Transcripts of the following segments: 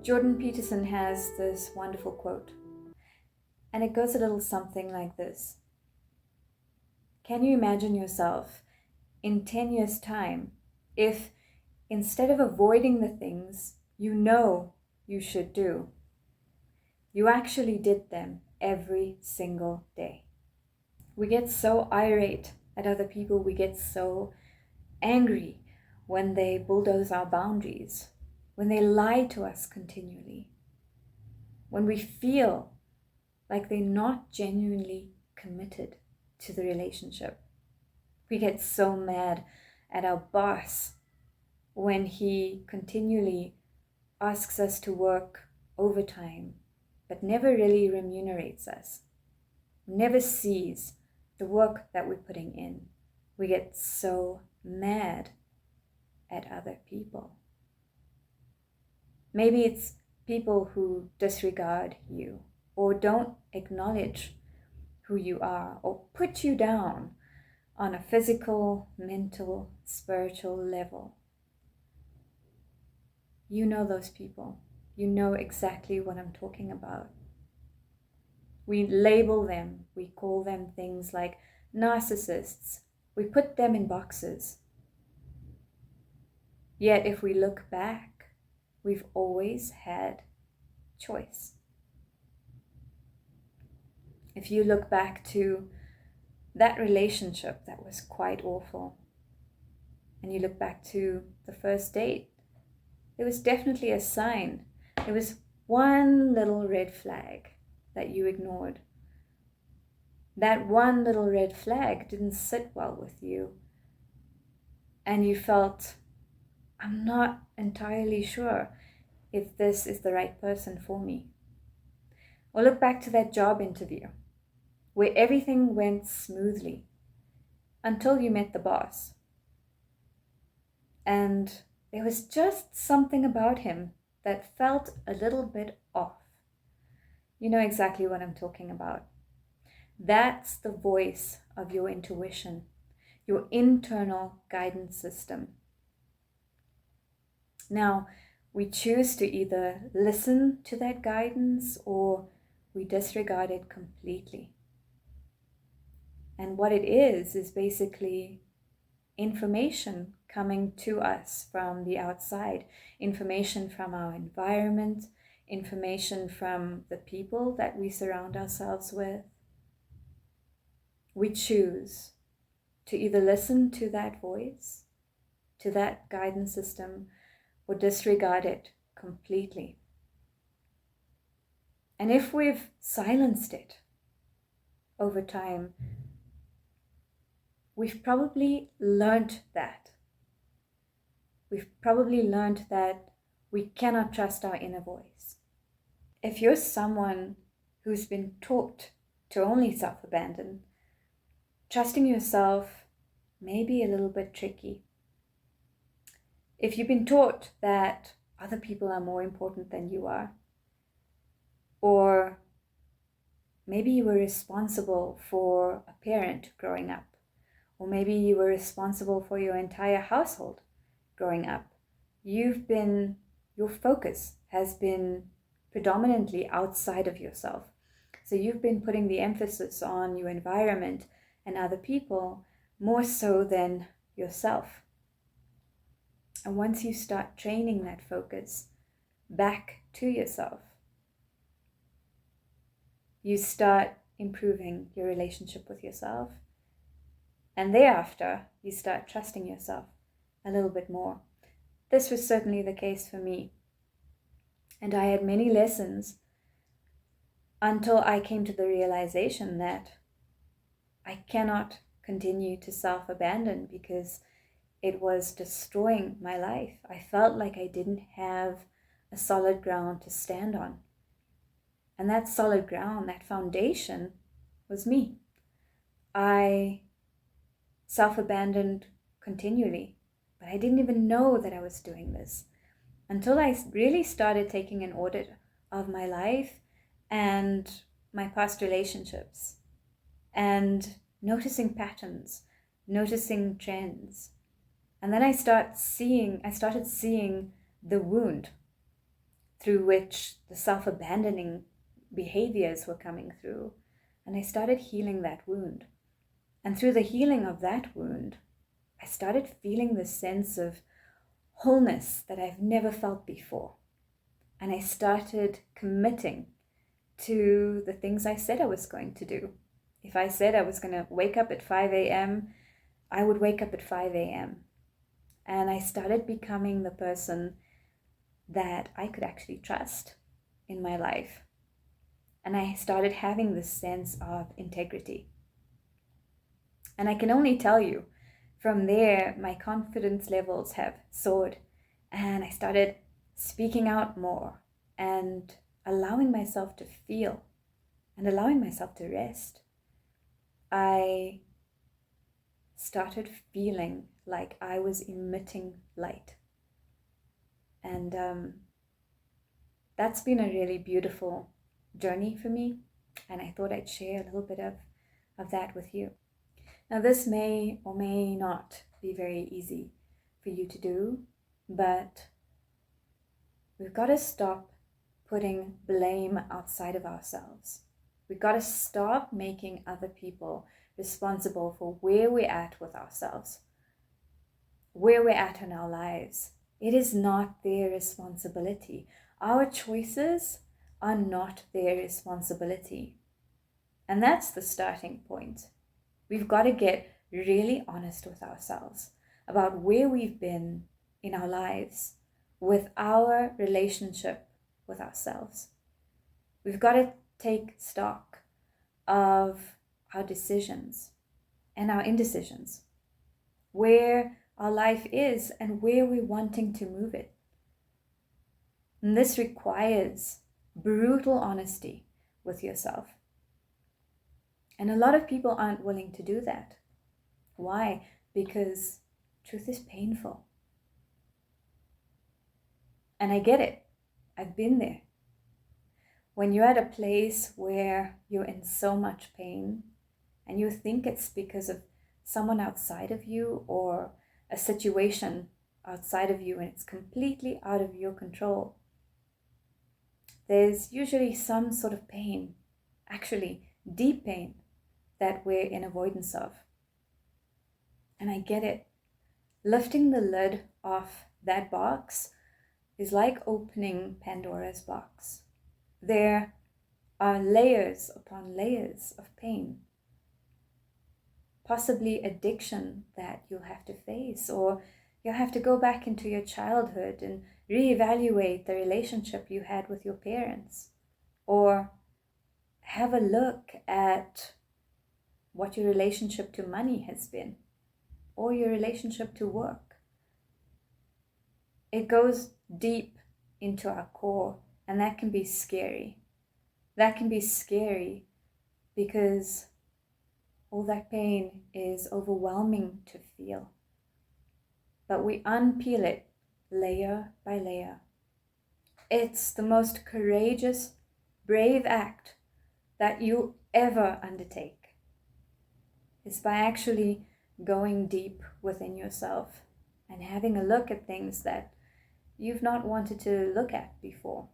Jordan Peterson has this wonderful quote, and it goes a little something like this. Can you imagine yourself in 10 years' time if instead of avoiding the things you know you should do, you actually did them every single day? We get so irate at other people, we get so angry when they bulldoze our boundaries, when they lie to us continually, when we feel like they're not genuinely committed to the relationship. We get so mad at our boss when he continually asks us to work overtime, but never really remunerates us, never sees the work that we're putting in. We get so mad at other people. Maybe it's people who disregard you or don't acknowledge who you are or put you down on a physical, mental, spiritual level. You know those people. You know exactly what I'm talking about. We label them. We call them things like narcissists. We put them in boxes. Yet if we look back, we've always had choice. If you look back to that relationship that was quite awful, and you look back to the first date, there was definitely a sign. There was one little red flag that you ignored. That one little red flag didn't sit well with you. And you felt, I'm not entirely sure if this is the right person for me. Or look back to that job interview where everything went smoothly until you met the boss. And there was just something about him that felt a little bit off. You know exactly what I'm talking about. That's the voice of your intuition, your internal guidance system. Now, we choose to either listen to that guidance or we disregard it completely. And what it is basically information coming to us from the outside, information from our environment, information from the people that we surround ourselves with. We choose to either listen to that voice, to that guidance system, or disregard it completely. And if we've silenced it over time, we've probably learned that. We've probably learned that we cannot trust our inner voice. If you're someone who's been taught to only self-abandon, trusting yourself may be a little bit tricky. If you've been taught that other people are more important than you are, or maybe you were responsible for a parent growing up, or maybe you were responsible for your entire household growing up, your focus has been predominantly outside of yourself. So you've been putting the emphasis on your environment and other people more so than yourself. And once you start training that focus back to yourself, you start improving your relationship with yourself. And thereafter, you start trusting yourself a little bit more. This was certainly the case for me. And I had many lessons until I came to the realization that I cannot continue to self-abandon because it was destroying my life. I felt like I didn't have a solid ground to stand on. And that solid ground, that foundation, was me. I self-abandoned continually, but I didn't even know that I was doing this until I really started taking an audit of my life and my past relationships and noticing patterns, noticing trends. And then I started seeing the wound through which the self-abandoning behaviors were coming through. And I started healing that wound. And through the healing of that wound, I started feeling this sense of wholeness that I've never felt before. And I started committing to the things I said I was going to do. If I said I was going to wake up at 5 a.m., I would wake up at 5 a.m. And I started becoming the person that I could actually trust in my life. And I started having this sense of integrity. And I can only tell you, from there, my confidence levels have soared. And I started speaking out more and allowing myself to feel and allowing myself to rest. I started feeling like I was emitting light. And that's been a really beautiful journey for me. And I thought I'd share a little bit of that with you. Now, this may or may not be very easy for you to do, but we've got to stop putting blame outside of ourselves. We've got to stop making other people responsible for where we're at with ourselves, where we're at in our lives. It is not their responsibility. Our choices are not their responsibility. And that's the starting point. We've got to get really honest with ourselves about where we've been in our lives with our relationship with ourselves. We've got to take stock of our decisions and our indecisions, where our life is and where we're wanting to move it. And this requires brutal honesty with yourself. And a lot of people aren't willing to do that. Why? Because truth is painful. And I get it. I've been there. When you're at a place where you're in so much pain and you think it's because of someone outside of you or a situation outside of you and it's completely out of your control, there's usually some sort of pain, actually deep pain, that we're in avoidance of. And I get it. Lifting the lid off that box is like opening Pandora's box. There are layers upon layers of pain. Possibly addiction that you'll have to face, or you'll have to go back into your childhood and reevaluate the relationship you had with your parents, or have a look at what your relationship to money has been, or your relationship to work. It goes deep into our core, and that can be scary. That can be scary because all that pain is overwhelming to feel. But we unpeel it layer by layer. It's the most courageous, brave act that you ever undertake. It's by actually going deep within yourself and having a look at things that you've not wanted to look at before.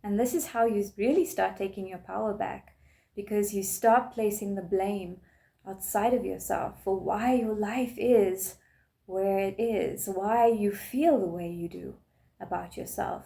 And this is how you really start taking your power back, because you stop placing the blame outside of yourself for why your life is where it is, why you feel the way you do about yourself.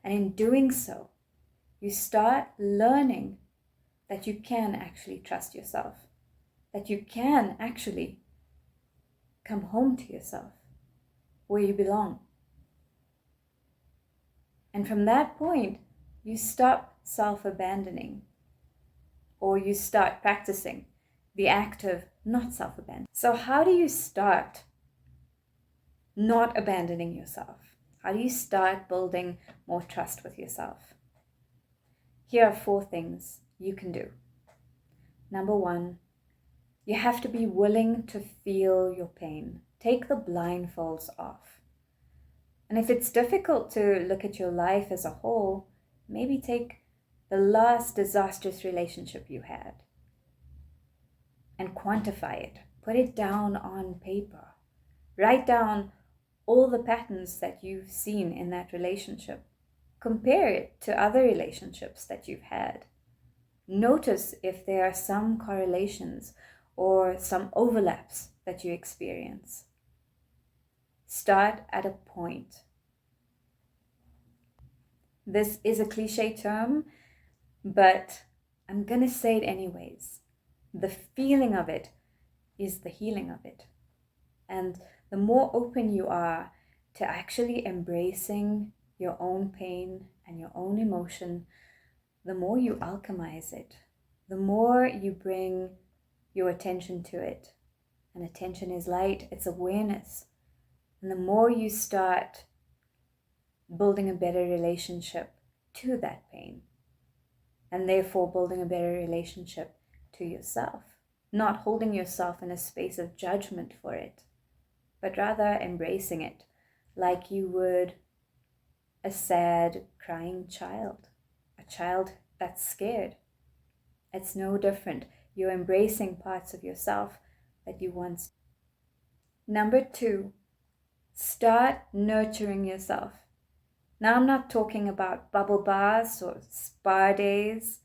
And in doing so, you start learning that you can actually trust yourself, that you can actually come home to yourself, where you belong. And from that point, you stop self-abandoning, or you start practicing the act of not self-abandoning. So how do you start not abandoning yourself? How do you start building more trust with yourself? Here are 4 things you can do. Number 1, you have to be willing to feel your pain. Take the blindfolds off. And if it's difficult to look at your life as a whole, maybe take the last disastrous relationship you had and quantify it. Put it down on paper. Write down all the patterns that you've seen in that relationship. Compare it to other relationships that you've had. Notice if there are some correlations or some overlaps that you experience. Start at a point. This is a cliche term, but I'm going to say it anyways. The feeling of it is the healing of it. And the more open you are to actually embracing your own pain and your own emotion, the more you alchemize it, the more you bring your attention to it. And attention is light, it's awareness. And the more you start building a better relationship to that pain, and therefore building a better relationship to yourself, not holding yourself in a space of judgment for it, but rather embracing it like you would a sad, crying child, a child that's scared. It's no different. You're embracing parts of yourself that you once. Number 2, start nurturing yourself. Now, I'm not talking about bubble baths or spa days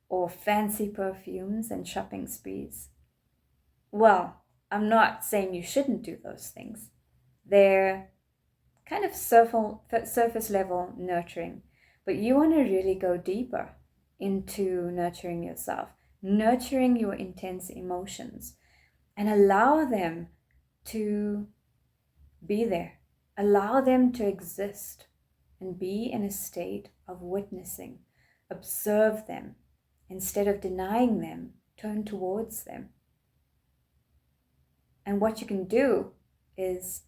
or fancy perfumes and shopping sprees. Well, I'm not saying you shouldn't do those things. They're kind of surface level nurturing, but you want to really go deeper into nurturing yourself, nurturing your intense emotions, and allow them to be there, allow them to exist, and be in a state of witnessing. Observe them. Instead of denying them, turn towards them. And what you can do is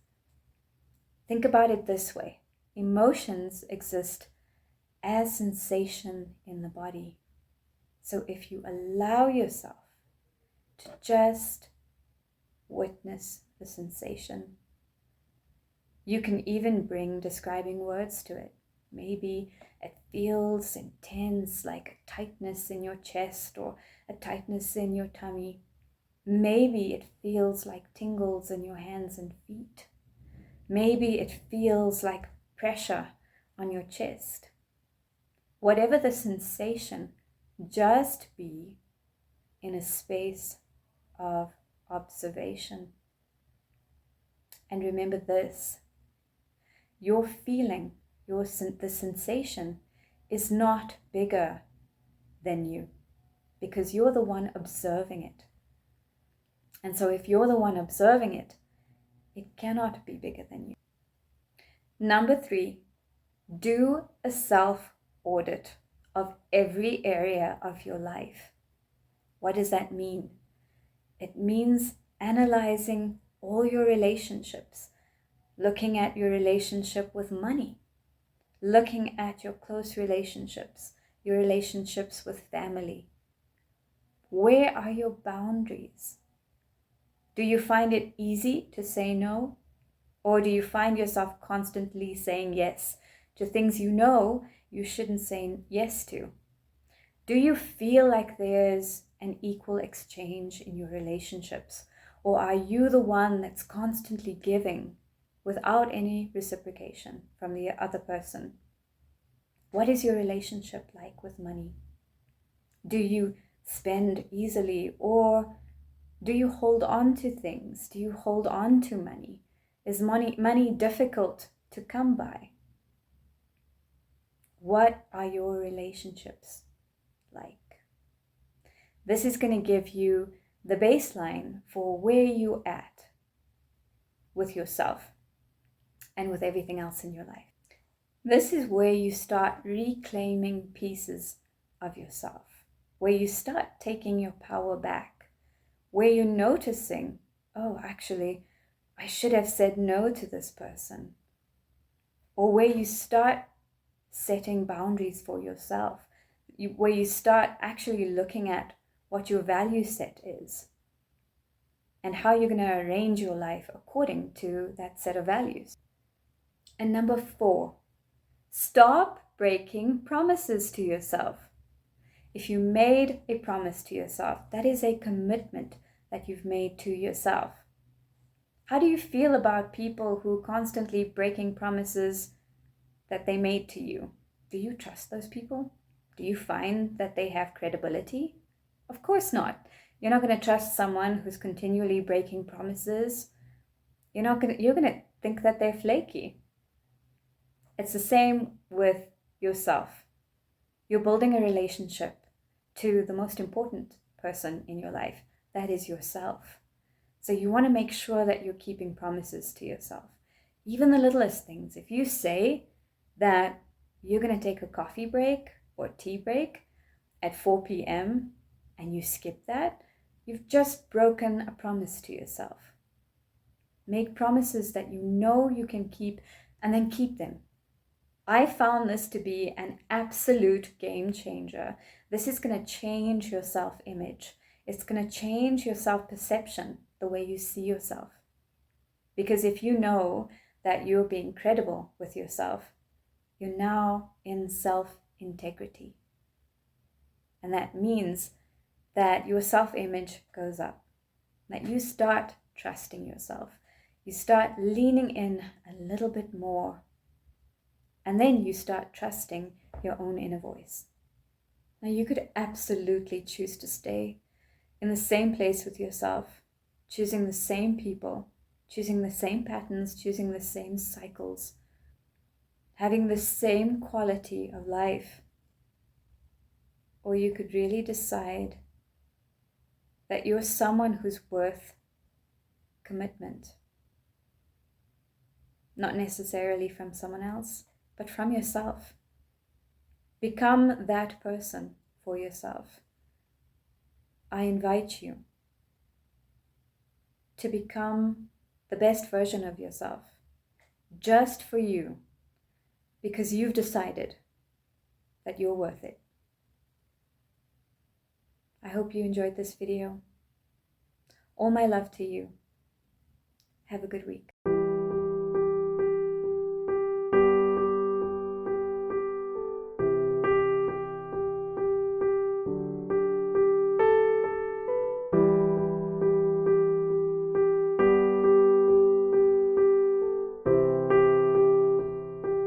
think about it this way. Emotions exist as sensation in the body. So if you allow yourself to just witness the sensation, you can even bring describing words to it. Maybe it feels intense, like a tightness in your chest or a tightness in your tummy. Maybe it feels like tingles in your hands and feet. Maybe it feels like pressure on your chest. Whatever the sensation, just be in a space of observation. And remember this, your feeling, the sensation is not bigger than you because you're the one observing it. And so if you're the one observing it, it cannot be bigger than you. Number 3, do a self-audit of every area of your life. What does that mean? It means analyzing all your relationships, looking at your relationship with money, looking at your close relationships, your relationships with family. Where are your boundaries? Do you find it easy to say no? Or do you find yourself constantly saying yes to things you know you shouldn't say yes to? Do you feel like there's an equal exchange in your relationships? Or are you the one that's constantly giving without any reciprocation from the other person? What is your relationship like with money? Do you spend easily, or do you hold on to things? Do you hold on to money? Is money difficult to come by? What are your relationships like? This is going to give you the baseline for where you're at with yourself and with everything else in your life. This is where you start reclaiming pieces of yourself, where you start taking your power back, where you're noticing, oh, actually, I should have said no to this person. Or where you start setting boundaries for yourself, where you start actually looking at what your value set is and how you're going to arrange your life according to that set of values. And number 4, stop breaking promises to yourself. If you made a promise to yourself, that is a commitment that you've made to yourself. How do you feel about people who constantly breaking promises that they made to you? Do you trust those people? Do you find that they have credibility? Of course not. You're not going to trust someone who's continually breaking promises. You're going to think that they're flaky. It's the same with yourself. You're building a relationship to the most important person in your life. That is yourself. So you want to make sure that you're keeping promises to yourself. Even the littlest things. If you say that you're going to take a coffee break or tea break at 4 p.m. and you skip that, you've just broken a promise to yourself. Make promises that you know you can keep, and then keep them. I found this to be an absolute game changer. This is going to change your self-image. It's going to change your self-perception, the way you see yourself. Because if you know that you're being credible with yourself, you're now in self-integrity. And that means that your self-image goes up, that you start trusting yourself. You start leaning in a little bit more. And then you start trusting your own inner voice. Now, you could absolutely choose to stay in the same place with yourself, choosing the same people, choosing the same patterns, choosing the same cycles, having the same quality of life. Or you could really decide that you're someone who's worth commitment. Not necessarily from someone else, but from yourself. Become that person for yourself. I invite you to become the best version of yourself, just for you, because you've decided that you're worth it. I hope you enjoyed this video. All my love to you. Have a good week.